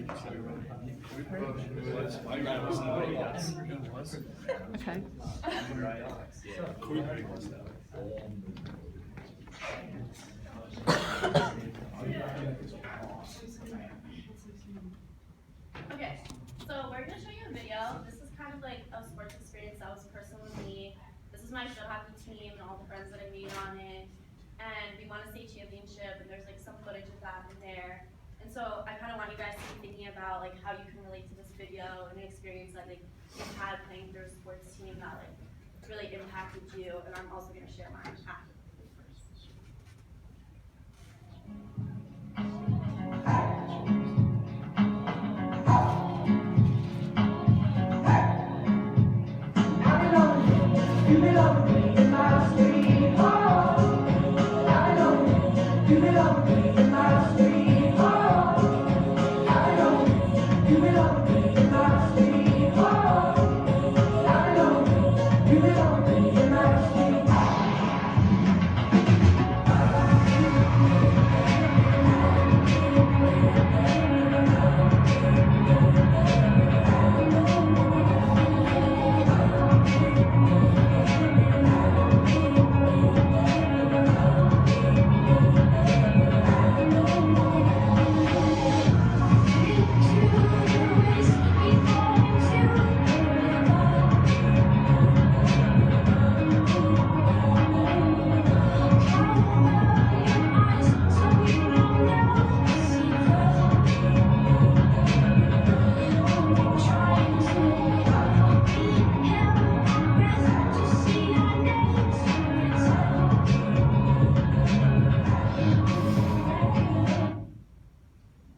Okay. Okay, so we're gonna show you a video. This is kind of like a sports experience that was personal with me. This is my field hockey team and all the friends that I made on it. And we won a state championship, and there's like some footage of that in there. And so I kind of want you guys to be thinking about like how you can relate to this video and an experience that like you've had playing for a sports team that like really impacted you. And I'm also gonna share mine after.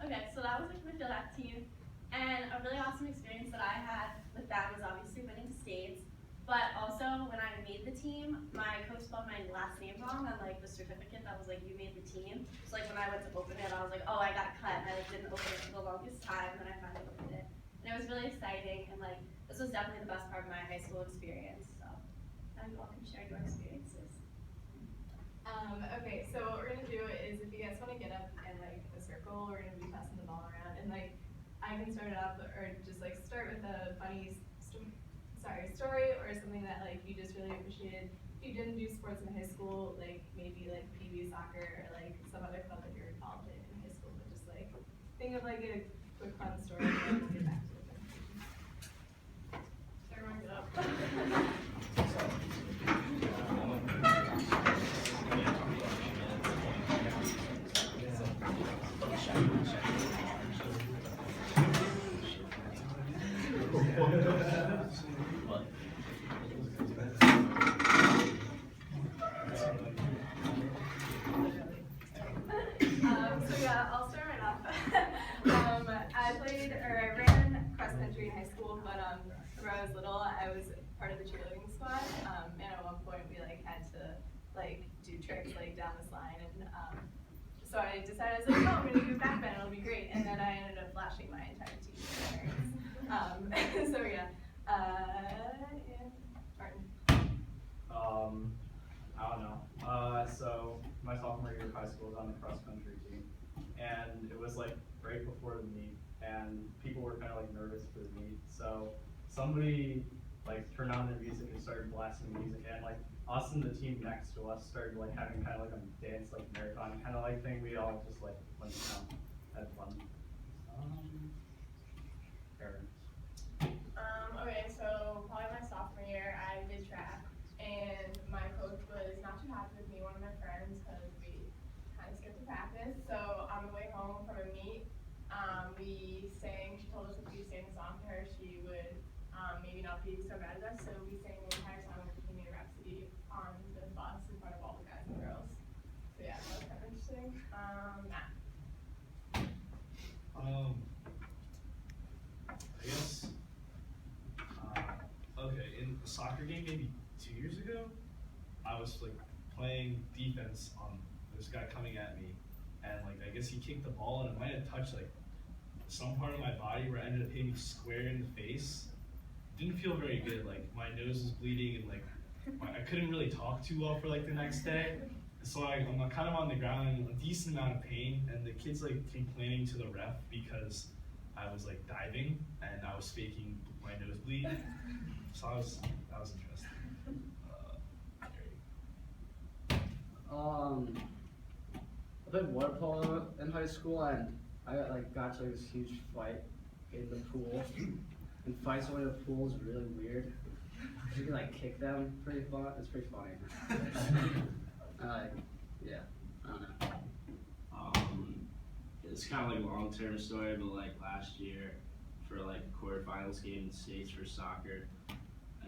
Okay, so that was like my field hockey team, and a really awesome experience that I had with that was obviously winning states, but also when I made the team, my coach spelled my last name wrong on like the certificate that was like you made the team. So like when I went to open it, I was like, oh, I got cut, and I like didn't open it for the longest time, and then I finally opened it, and it was really exciting, and like this was definitely the best part of my high school experience. So now you all can share your experiences. Okay, so what we're gonna do is if you guys wanna get up in like a circle, we're gonna be passing the ball around, and like I can start it off, or just like start with a funny story or something that like you just really appreciated. If you didn't do sports in high school, like maybe like PB soccer or like some other club that you were involved in high school, but just like think of like a quick fun story and then get back to it. So everyone get up. So yeah, I'll start right off. I ran cross country in high school, but when I was little, I was part of the cheerleading squad, and at one point we like had to like do tricks like down this line, and so I decided, I was like, oh, I'm gonna do a back bend, it'll be great, and then I ended up flashing my entire team to my parents. So yeah, and Martin. I don't know. So my sophomore year of high school, I was on the cross country team, and it was like right before the meet, and people were kind of like nervous for the meet. So somebody like turned on their music and started blasting music, and like us and the team next to us started like having kind of like a dance like marathon kind of like thing. We all just like went down, had fun. Aaron. Okay, so probably my sophomore year, I did track, and my coach was not too happy with me, one of my friends, because we kind of skipped a practice. So on the way home from a meet, she told us if we sang a song to her, she would maybe not be so mad at us. So we sang the entire song of Bohemian Rhapsody on the bus in front of all the guys and girls. So yeah, that was kind of interesting. Matt. I guess, okay, in a soccer game maybe 2 years ago, I was like playing defense on this guy coming at me, and like I guess he kicked the ball and it might have touched like some part of my body where it ended up hitting me square in the face. Didn't feel very good, like my nose was bleeding and like I couldn't really talk too well for like the next day. So I'm kind of on the ground in a decent amount of pain, and the kid's like complaining to the ref because I was like diving and I was faking my nosebleed. So that was interesting. I played water polo in high school, and I got to this huge fight in the pool. And fights in the pool is really weird. You can kick them pretty fun. It's pretty funny. Yeah, I don't know. It's kind of like a long-term story, but last year for a quarterfinals game in the States for soccer,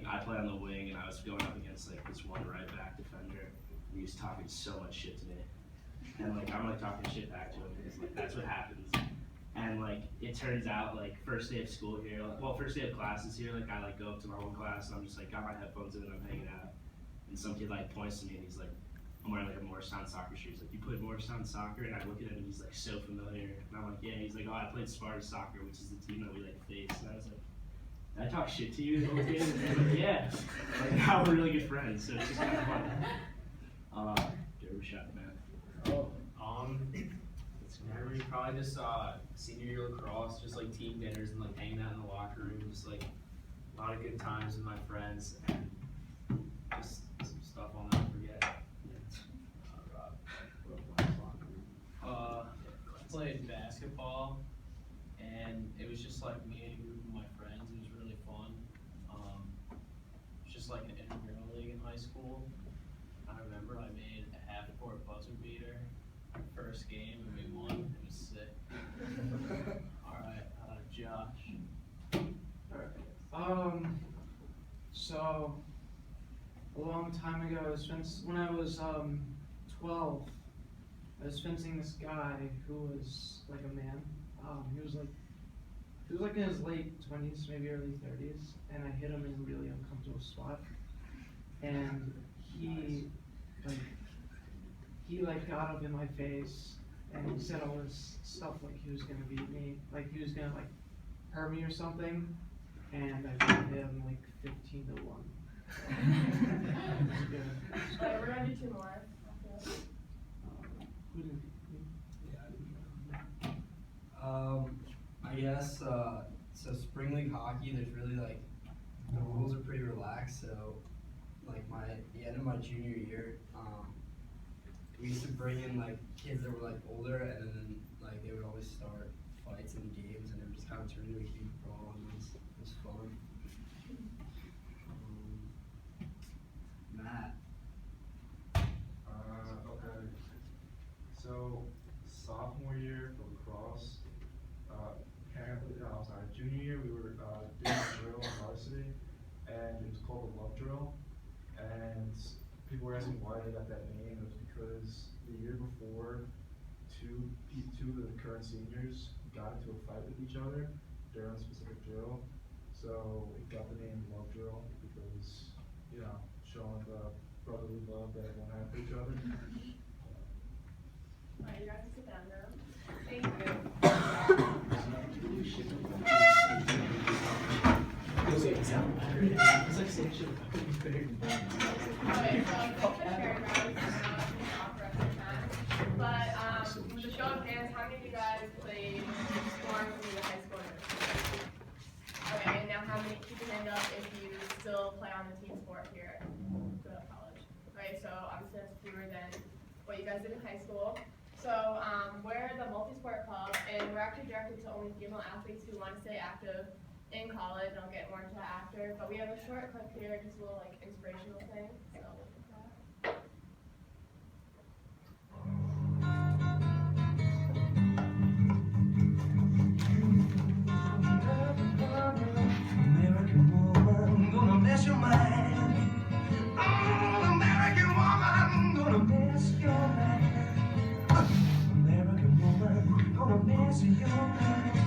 I played on the wing and I was going up against this one right back defender. And he was talking so much shit to me, and I'm talking shit back to him because that's what happens. And it turns out first day of school here, first day of classes here, I go up to my own class and I'm just got my headphones in and I'm hanging out, and some kid points to me and he's like, I'm wearing a Morristown soccer shirt. He's like, you played Morristown soccer? And I look at him and he's so familiar. And I'm like, yeah. He's like, oh, I played Sparta soccer, which is the team that we face. And I was like, did I talk shit to you the whole game? And they're like, yeah. Now we're really good friends, so it's just kind of fun. Derby shot, man. Memory probably just senior year lacrosse, just team dinners and hanging out in the locker room, just a lot of good times with my friends and just some stuff I'll never forget. Played basketball, and it was just me and a group of my friends. It was really fun. It was just an intramural league in high school. I remember I made a half-court buzzer beater our first game, and we won. It was sick. All right, Josh. So a long time ago, when I was 12, I was fencing this guy who was a man. He was in his late 20s, maybe early 30s, and I hit him in a really uncomfortable spot. And he got up in my face and he said all this stuff he was gonna beat me, he was gonna hurt me or something, and I beat him 15-1. It was good. Alright, we're gonna do two more. I guess, so spring league hockey, there's really the rules are pretty relaxed, so the end of my junior year, we used to bring in kids that were older, and then they would always start fights in games, and it would just kind of turn into a huge brawl, and it was fun. Matt. Okay. So sophomore year for lacrosse, junior year we were doing a drill on varsity, and it was called the love drill. And people were asking why they got that name. It was because the year before, two of the current seniors got into a fight with each other during a specific drill. So it got the name love drill because, showing the brotherly love that everyone had for each other. Alright, you guys can sit down now. Thank you. Okay, so thanks for sharing guys. Talk for us time. But with a show of hands, how many of you guys played sports in either high school or middle school? Okay, and now how many, keep your hand up if you still play on the team sport here at college. Okay, so obviously that's fewer than what you guys did in high school. So we're the multi-sport club, and we're actually directed to only female athletes who want to stay active in college. I'll get more into that after, but we have a short clip here, just a little inspirational thing. So we'll put that. American woman, gonna mess your mind. Oh, American woman, gonna mess your mind. American woman, gonna mess your mind.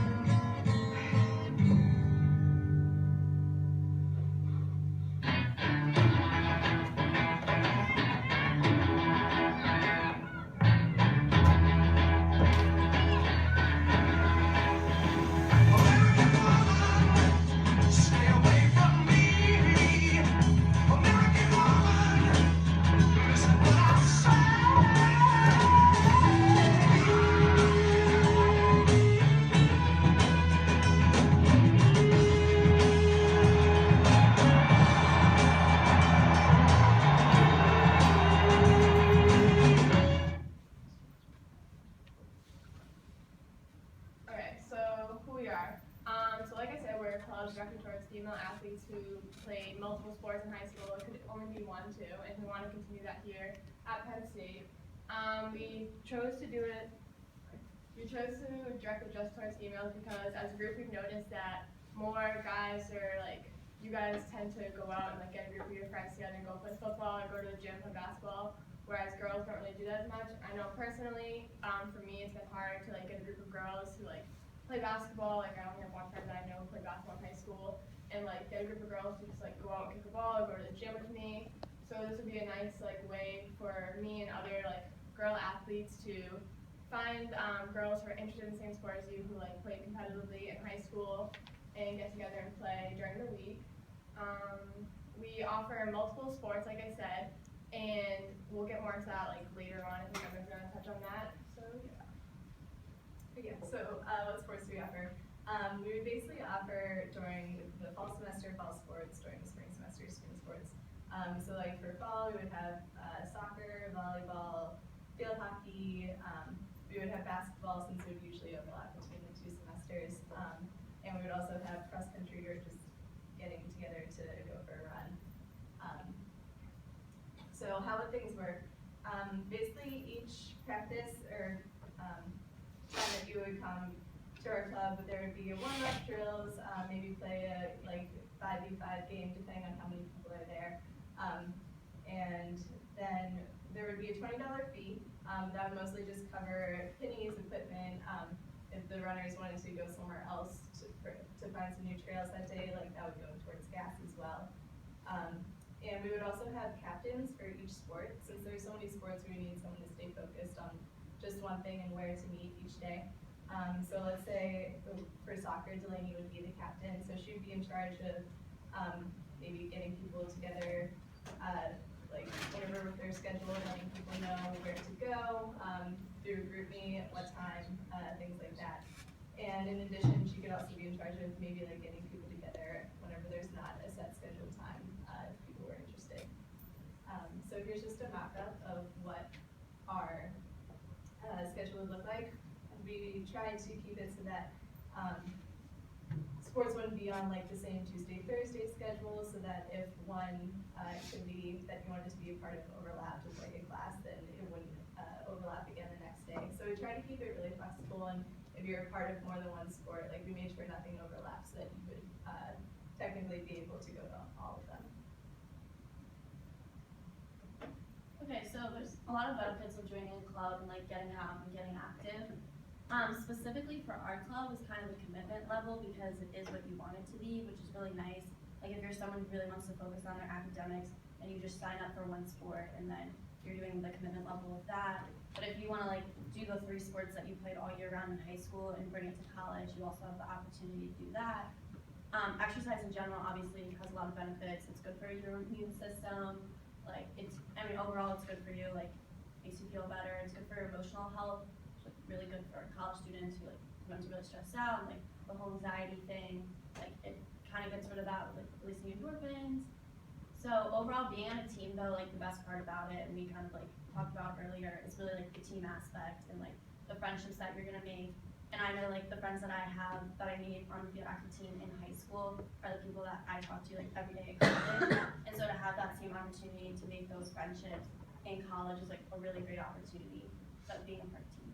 are. So like I said, we're a college directed towards female athletes who played multiple sports in high school. It could only be one, too, and we want to continue that here at Penn State. We chose to directly just towards females because as a group we've noticed that more guys are like, you guys tend to go out and like get a group of your friends together and go play football or go to the gym play basketball, whereas girls don't really do that as much. I know personally, for me it's been hard to like get a group of girls who like play basketball. Like I only have one friend that I know who played basketball in high school, and like get a group of girls to just like go out and kick a ball or go to the gym with me. So this would be a nice like way for me and other like girl athletes to find girls who are interested in the same sport as you, who like played competitively in high school, and get together and play during the week. We offer multiple sports, like I said, and we'll get more into that like later on. I think Emma's gonna touch on that. So Yeah, so what sports do we offer? We would basically offer during the fall semester, fall sports, during the spring semester, spring sports. So like for fall, we would have soccer, volleyball, field hockey. We would have basketball since it would usually overlap between the 2 semesters. And we would also have cross country or just getting together to go for a run. So how would things work? Basically each practice or time that you would come to our club, there would be a warm-up drills, maybe play a like 5v5 game depending on how many people are there. And then there would be a $20 fee. That would mostly just cover pennies, equipment. If the runners wanted to go somewhere else to find some new trails that day, like that would go towards gas as well. And we would also have captains for each sport. Since there's so many sports, we need someone to stay focused on just one thing and where to meet each day. So let's say for soccer, Delaney would be the captain. So she would be in charge of maybe getting people together, like whatever with their schedule, letting people know where to go, through group me at what time, things like that. And in addition, she could also be in charge of maybe like getting people together whenever there's not a set scheduled time, if people were interested. So here's just a mock-up of what our schedule would look like. We tried to keep it so that sports wouldn't be on like the same Tuesday, Thursday schedule, so that if one activity that you wanted to be a part of overlapped with like a class, then it wouldn't overlap again the next day. So we tried to keep it really flexible, and if you're a part of more than one sport, like we made sure nothing overlaps, so that you would technically be able to go to all of them. Okay, so there's a lot of benefits of joining a club and like getting out and getting active. Specifically for our club is kind of the commitment level because it is what you want it to be, which is really nice. Like if you're someone who really wants to focus on their academics and you just sign up for one sport and then you're doing the commitment level of that. But if you want to like do the 3 sports that you played all year round in high school and bring it to college, you also have the opportunity to do that. Exercise in general obviously has a lot of benefits. It's good for your immune system. Like overall it's good for you, like makes you feel better. It's good for your emotional health. Really good for college students who like sometimes are really stressed out and like the whole anxiety thing, like it kind of gets rid of that with like releasing endorphins. So overall being on a team though, like the best part about it, and we kind of like talked about earlier, is really like the team aspect and like the friendships that you're gonna make. And I know like the friends that I have that I made on the active team in high school are the people that I talk to like every day at college. And so to have that same opportunity to make those friendships in college is like a really great opportunity. So being a part of team.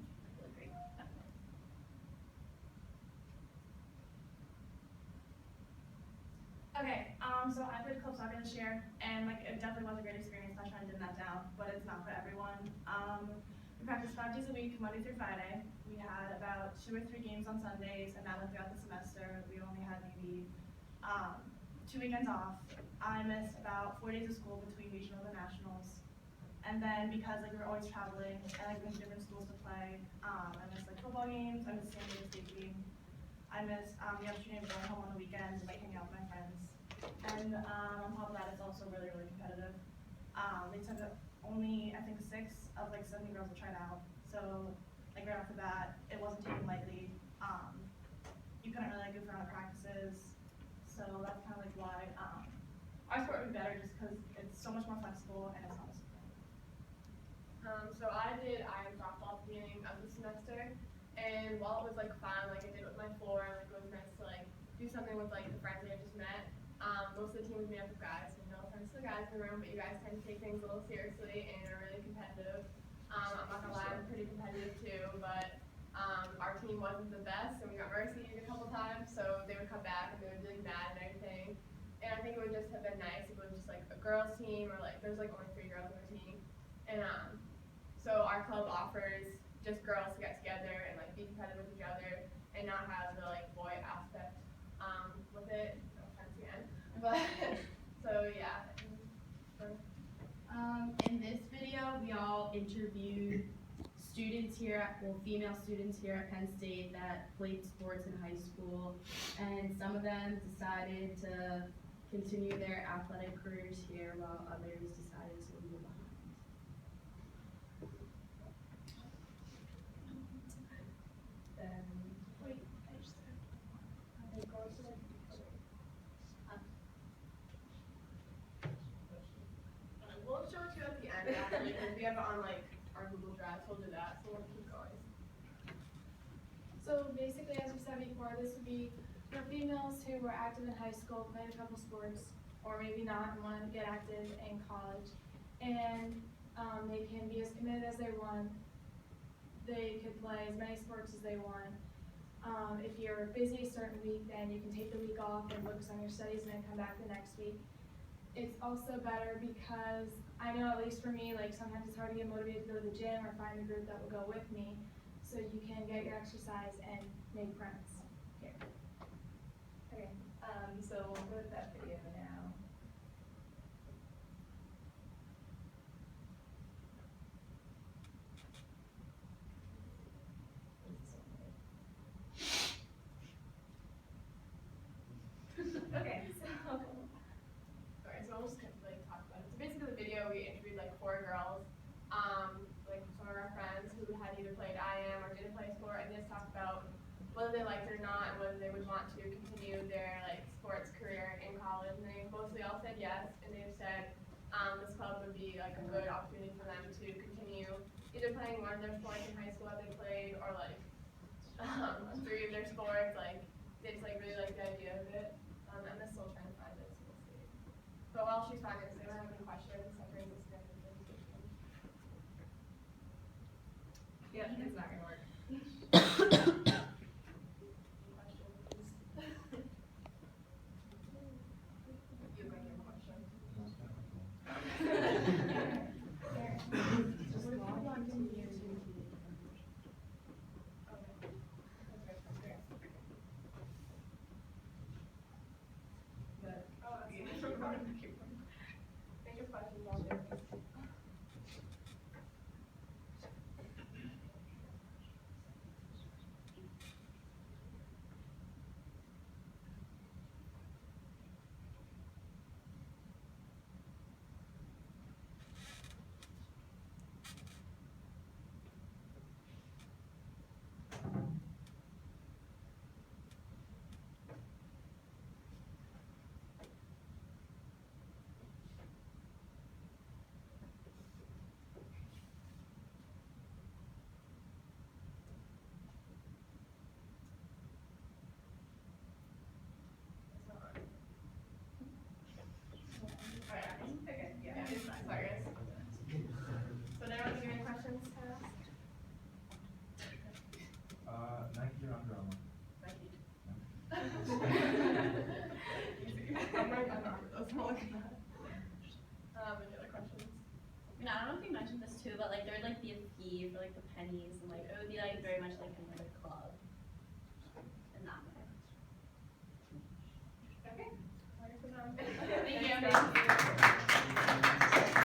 Okay, so I played club soccer this year, and like it definitely was a great experience. I tried to dim that down, but it's not for everyone. We practiced 5 days a week, Monday through Friday. We had about 2 or 3 games on Sundays, and that went throughout the semester. We only had maybe 2 weekends off. I missed about 4 days of school between regionals and nationals. And then because like we were always traveling and like went to different schools to play, I missed like football games, I missed San Diego State game. I missed the opportunity of going home on the weekends and like hanging out with my friends. And on top of that, it's also really, really competitive. They took only, I think, 6 of like 70 girls that tried out. So like right off the bat, it wasn't taken lightly. You couldn't really like goof around at practices. So that's kind of like why our sport would be better just because it's so much more flexible and it's not as So I did iron softball at the beginning of the semester, and while it was like fun, like I did it with my floor and like it was nice. do something with like the friends I just met. Most of the team was made up of guys, so no offense to the guys in the room, but you guys tend to take things a little seriously and are really competitive. I'm not gonna lie, I'm pretty competitive too, but our team wasn't the best, and we got mercied a couple times, so they would come back and they would be like mad and everything. And I think it would just have been nice if it was just like a girls team, or like there's like only 3 girls on the team, and so our club offers just girls to get together and like be competitive with each other and not have the like boy aspect with it. No offense again, but so yeah. In this video, we all interviewed students here, female students here at Penn State that played sports in high school, and some of them decided to continue their athletic careers here, while others decided to leave it behind. Wait, I just we'll show it to you at the end actually, because we have it on like our Google Drive, so we'll do that, so we'll keep going. So basically, as we said before, this would be for females who were active in high school, played a couple sports, or maybe not, and wanted to get active in college. And they can be as committed as they want. They could play as many sports as they want. If you're busy a certain week, then you can take the week off and focus on your studies and then come back the next week. It's also better because I know, at least for me, like sometimes it's hard to get motivated to go to the gym or find a group that will go with me. So you can get your exercise and make friends here. Okay, so we'll go to that video now. Okay, so alright, so we'll just kind of like talk about it. So basically the video we interviewed like 4 girls, like some of our friends who had either played IM or didn't play sport, and just talked about whether they liked it or not and whether they would want to continue their like sports career in college. And they mostly all said yes, and they've said this club would be like a good opportunity for them to continue either playing one of their sports in high school that they played, or like 3 of their sports. Like they just like really like the idea of it. I'm still trying to find it, so we'll see. But while she's finding it, does anyone have any questions? That brings us to the end of the presentation. Yeah, it's not gonna work. Questions? You look like you have a question. Just log on to your Zoom. Okay. That's great. But, oh, okay. Make your questions out there. Okay, yeah, it's fine. Sorry, guys. So now anyone have any questions to ask? Nike or Under Armour? Nike. Easy. I'm right on Armour, that's all I can add. Any other questions? I mean, I don't know if you mentioned this too, but like there would like be a fee for like the pennies, and like it would be like very much like